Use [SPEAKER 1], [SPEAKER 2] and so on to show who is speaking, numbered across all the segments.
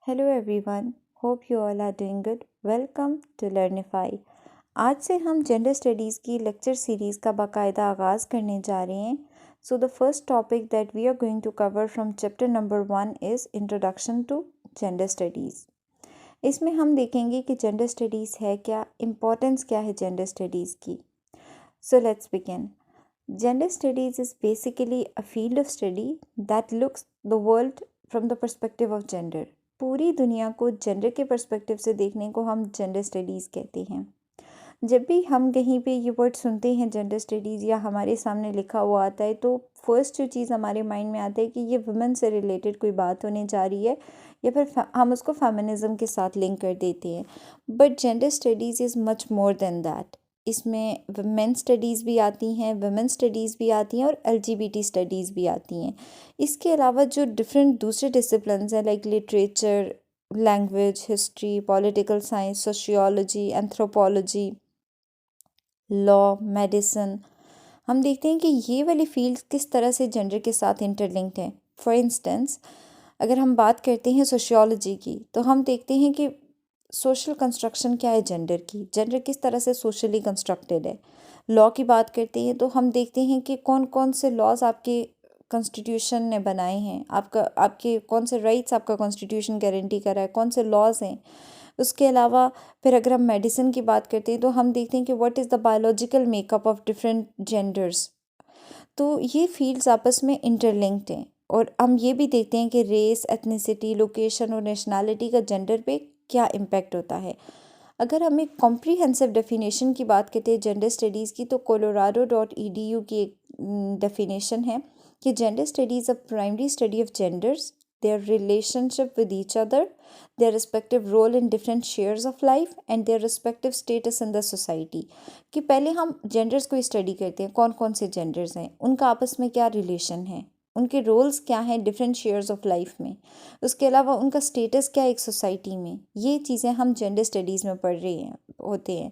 [SPEAKER 1] Hello everyone, hope you all are doing good. Welcome to Learnify. आज से हम gender studies की lecture series का बाकायदा आगाज़ करने जा रहे हैं। So the first topic that we are going to cover from chapter number 1 is introduction to gender studies. इसमें हम देखेंगे कि जेंडर स्टडीज़ है क्या, इम्पोर्टेंस क्या है जेंडर स्टडीज़ की। So let's begin. Gender studies is basically a field of study that looks the world from the perspective of gender. पूरी दुनिया को जेंडर के पर्सपेक्टिव से देखने को हम जेंडर स्टडीज़ कहते हैं। जब भी हम कहीं पे ये वर्ड सुनते हैं जेंडर स्टडीज़ या हमारे सामने लिखा हुआ आता है तो फर्स्ट जो चीज़ हमारे माइंड में आता है कि ये वुमेन से रिलेटेड कोई बात होने जा रही है या फिर हम उसको फेमिनिज्म के साथ लिंक कर देते हैं। But gender studies is much more than that. इसमें वुमेन स्टडीज़ भी आती हैं, वुमेन स्टडीज़ भी आती हैं और एलजीबीटी स्टडीज़ भी आती हैं। इसके अलावा जो डिफरेंट दूसरे डिसिप्लिन्स हैं like literature, language, history, political science, sociology, anthropology, law, medicine, हम देखते हैं कि ये वाली फील्ड किस तरह से जेंडर के साथ इंटरलिंक्ड हैं। फॉर इंस्टेंस, अगर हम बात करते हैं सोशियोलॉजी की तो हम देखते हैं कि सोशल कंस्ट्रक्शन क्या है जेंडर की, जेंडर किस तरह से सोशली कंस्ट्रक्टेड है। लॉ की बात करते हैं तो हम देखते हैं कि कौन कौन से लॉज आपके कॉन्स्टिट्यूशन ने बनाए हैं, आपके कौन से राइट्स आपका कॉन्स्टिट्यूशन गारंटी कर रहा है, कौन से लॉज हैं। उसके अलावा फिर अगर हम मेडिसिन की बात करते हैं तो हम देखते हैं कि what is the biological makeup of different genders. तो ये फील्ड्स आपस में इंटरलिंक्ड हैं और हम ये भी देखते हैं कि रेस, एथनिसिटी, लोकेशन और नेशनैलिटी का जेंडर पे क्या इम्पैक्ट होता है। अगर हम एक कॉम्प्रीहेंसिव डेफिनेशन की बात करते हैं जेंडर स्टडीज़ की तो colorado.edu की एक डेफिनेशन है कि gender studies a primary study of genders, their relationship with each other, their respective role in different shares of life and their respective status in the society। कि पहले हम genders को स्टडी करते हैं, कौन कौन से जेंडर्स हैं, उनका आपस में क्या रिलेशन है, उनके रोल्स क्या हैं डिफरेंट शेयर्स ऑफ लाइफ में, उसके अलावा उनका स्टेटस क्या है एक सोसाइटी में। ये चीज़ें हम जेंडर स्टडीज़ में पढ़ रहे हैं होते हैं।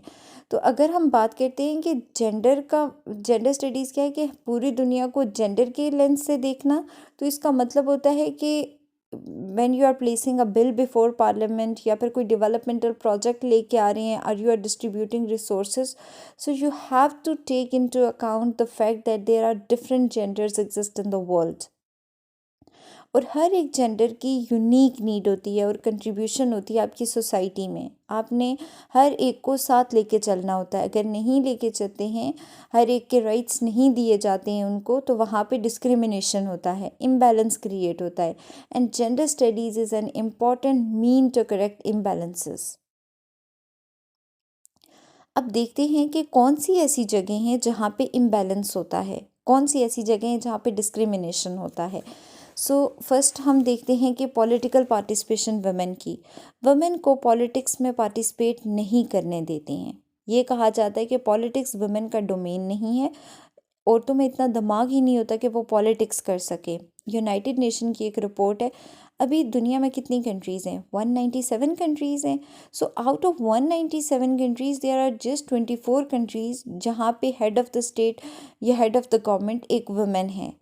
[SPEAKER 1] तो अगर हम बात करते हैं कि जेंडर स्टडीज़ क्या है कि पूरी दुनिया को जेंडर के लेंस से देखना, तो इसका मतलब होता है कि when you are placing a bill before parliament या फिर कोई डेवलपमेंटल प्रोजेक्ट लेके आ रहे हैं और you are distributing resources, so you have to take into account the fact that there are different genders exist in the world. और हर एक जेंडर की यूनिक नीड होती है और कंट्रीब्यूशन होती है आपकी सोसाइटी में। आपने हर एक को साथ लेके चलना होता है। अगर नहीं लेके चलते हैं, हर एक के राइट्स नहीं दिए जाते हैं उनको, तो वहाँ पे डिस्क्रिमिनेशन होता है, इम्बैलेंस क्रिएट होता है। And gender studies is an important mean to correct imbalances. अब देखते हैं कि कौन सी ऐसी जगह हैं जहाँ पे इम्बैलेंस होता है, कौन सी ऐसी जगह हैं जहाँ पे डिस्क्रिमिनेशन होता है। सो फर्स्ट हम देखते हैं कि पॉलिटिकल पार्टिसिपेशन वुमेन को पॉलिटिक्स में पार्टिसिपेट नहीं करने देते हैं। ये कहा जाता है कि पॉलिटिक्स वुमेन का डोमेन नहीं है, औरतों में इतना दिमाग ही नहीं होता कि वो पॉलिटिक्स कर सके। यूनाइटेड नेशन की एक रिपोर्ट है, अभी दुनिया में कितनी कंट्रीज़ हैं, 197 कंट्रीज़ हैं। So out of 197 countries there are just 24 countries जहाँ पे हेड ऑफ़ द स्टेट या हेड ऑफ़ द गवर्नमेंट एक वुमेन है।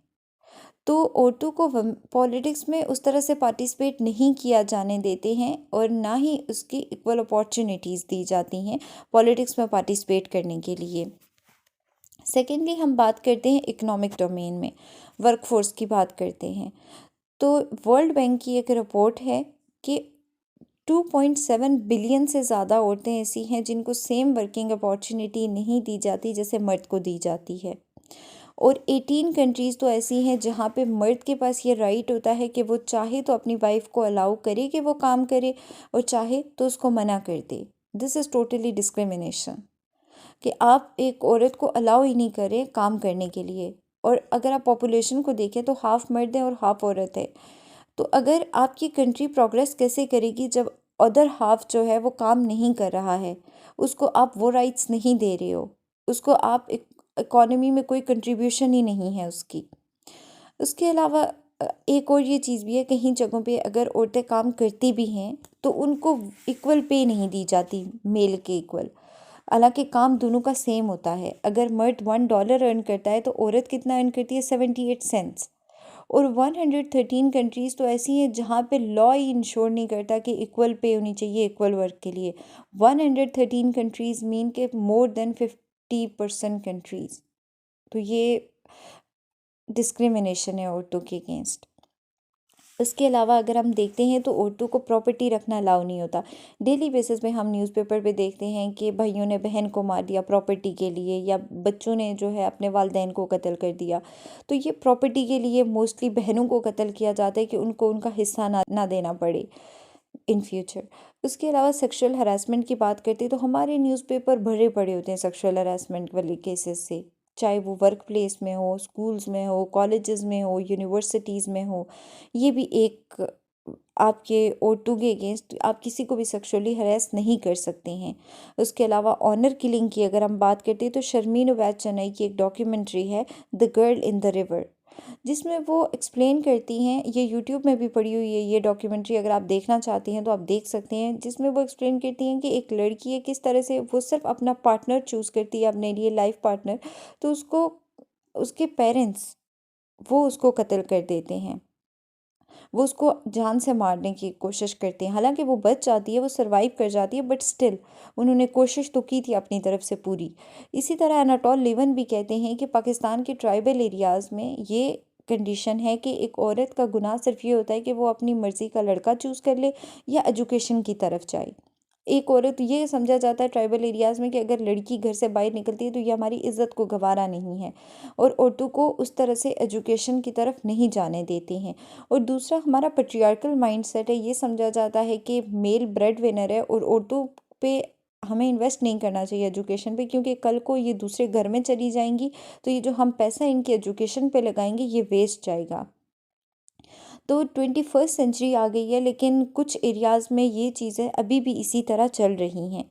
[SPEAKER 1] तो औरतों को पॉलिटिक्स में उस तरह से पार्टिसिपेट नहीं किया जाने देते हैं और ना ही उसकी इक्वल अपॉर्चुनिटीज़ दी जाती हैं पॉलिटिक्स में पार्टिसिपेट करने के लिए। सेकेंडली हम बात करते हैं इकोनॉमिक डोमेन में, वर्कफोर्स की बात करते हैं। तो वर्ल्ड बैंक की एक रिपोर्ट है कि 2.7 बिलियन से ज़्यादा औरतें ऐसी हैं जिनको सेम वर्किंग अपॉर्चुनिटी नहीं दी जाती जैसे मर्द को दी जाती है। और 18 कंट्रीज़ तो ऐसी हैं जहाँ पे मर्द के पास ये राइट होता है कि वो चाहे तो अपनी वाइफ को अलाउ करे कि वो काम करे और चाहे तो उसको मना कर दे। दिस इज़ टोटली डिस्क्रिमिनेशन कि आप एक औरत को अलाउ ही नहीं करें काम करने के लिए। और अगर आप पॉपुलेशन को देखें तो हाफ मर्द है और हाफ औरत है। तो अगर आपकी कंट्री प्रोग्रेस कैसे करेगी जब अदर हाफ जो है वो काम नहीं कर रहा है, उसको आप वो राइट्स नहीं दे रहे हो, उसको आप इकोनॉमी में कोई कंट्रीब्यूशन ही नहीं है उसकी। उसके अलावा एक और ये चीज़ भी है, कहीं जगहों पे अगर औरतें काम करती भी हैं तो उनको इक्वल पे नहीं दी जाती मेल के इक्वल। हालांकि काम दोनों का सेम होता है। अगर मर्द $1 अर्न करता है तो औरत कितना अर्न करती है, 78 सेंट्स। और 113 कंट्रीज़ तो ऐसी हैं जहाँ पे लॉ ही इंश्योर नहीं करता कि इक्वल पे होनी चाहिए इक्वल वर्क के लिए। 113 कंट्रीज़ मीन के मोर देन 50% कंट्रीज़। तो ये डिस्क्रिमिनेशन है औरतों के अगेंस्ट। इसके अलावा अगर हम देखते हैं तो औरतों को प्रॉपर्टी रखना अलाउ नहीं होता। डेली बेसिस पे हम न्यूज़पेपर पे देखते हैं कि भाइयों ने बहन को मार दिया प्रॉपर्टी के लिए, या बच्चों ने जो है अपने वालिदैन को कत्ल कर दिया। तो ये प्रॉपर्टी के लिए मोस्टली बहनों को कत्ल किया जाता है कि उनको उनका हिस्सा ना देना पड़े इन फ्यूचर। उसके अलावा सेक्सुअल हरासमेंट की बात करते हैं तो हमारे न्यूज़पेपर भरे पड़े होते हैं सेक्सुअल हरासमेंट वाले केसेस से, चाहे वो वर्क प्लेस में हो, स्कूल्स में हो, कॉलेजेस में हो, यूनिवर्सिटीज़ में हो। ये भी एक आपके औरतों के अगेंस्ट आप किसी को भी सेक्सुअली हरेस नहीं कर सकते हैं। उसके अलावा ऑनर किलिंग की अगर हम बात करते हैं तो शर्मीन उबैद चेन्नई की एक डॉक्यूमेंट्री है the girl in the river, जिसमें वो एक्सप्लेन करती हैं। ये यूट्यूब में भी पड़ी हुई है ये डॉक्यूमेंट्री, अगर आप देखना चाहती हैं तो आप देख सकते हैं। जिसमें वो एक्सप्लेन करती हैं कि एक लड़की है किस तरह से वो सिर्फ अपना पार्टनर चूज़ करती है अपने लिए, लाइफ पार्टनर, तो उसको उसके पेरेंट्स वो उसको कत्ल कर देते हैं। वो उसको जान से मारने की कोशिश करते हैं। हालांकि वो बच जाती है, वो सरवाइव कर जाती है, बट स्टिल उन्होंने कोशिश तो की थी अपनी तरफ से पूरी। इसी तरह अनाटोल लेवन भी कहते हैं कि पाकिस्तान के ट्राइबल एरियाज़ में ये कंडीशन है कि एक औरत का गुनाह सिर्फ ये होता है कि वो अपनी मर्ज़ी का लड़का चूज़ कर ले या एजुकेशन की तरफ जाए। एक औरत ये समझा जाता है ट्राइबल एरियाज़ में कि अगर लड़की घर से बाहर निकलती है तो ये हमारी इज़्ज़त को गवारा नहीं है, और औरतों को उस तरह से एजुकेशन की तरफ नहीं जाने देते हैं। और दूसरा हमारा पेट्रियार्कल माइंडसेट है, ये समझा जाता है कि मेल ब्रेड विनर है और औरतों पे हमें इन्वेस्ट नहीं करना चाहिए एजुकेशन पे, क्योंकि कल को ये दूसरे घर में चली जाएंगी तो ये जो हम पैसा इनकी एजुकेशन पे लगाएंगे ये वेस्ट जाएगा। तो 21st सेंचुरी आ गई है लेकिन कुछ एरियाज़ में ये चीज़ें अभी भी इसी तरह चल रही हैं।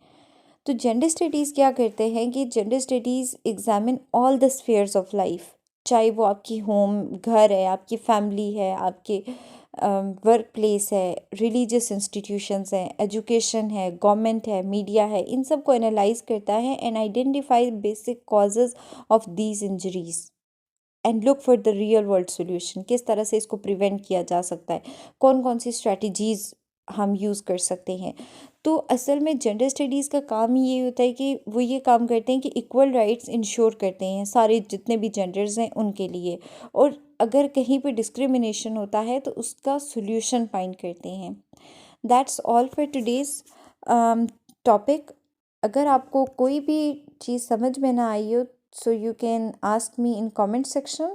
[SPEAKER 1] तो जेंडर स्टडीज़ क्या करते हैं कि gender studies examine all the spheres of life, चाहे वो आपकी होम घर है, आपकी फैमिली है, आपके वर्क प्लेस है, रिलीजियस इंस्टीट्यूशंस हैं, एजुकेशन है, गवर्नमेंट है, मीडिया है, इन सब को एनालाइज करता है and identify basic causes of these injuries and look for the real world solution. किस तरह से इसको प्रिवेंट किया जा सकता है, कौन कौन सी स्ट्रैटेजीज़ हम यूज़ कर सकते हैं। तो असल में जेंडर स्टडीज़ का काम ही ये होता है कि वो ये काम करते हैं कि इक्वल राइट्स इंश्योर करते हैं सारे जितने भी जेंडर्स हैं उनके लिए, और अगर कहीं पे डिस्क्रिमिनेशन होता है तो उसका सोल्यूशन फाइंड करते हैं। That's all for today's topic. अगर आपको कोई भी चीज़ समझ में ना आई हो, so you can ask me in comment section.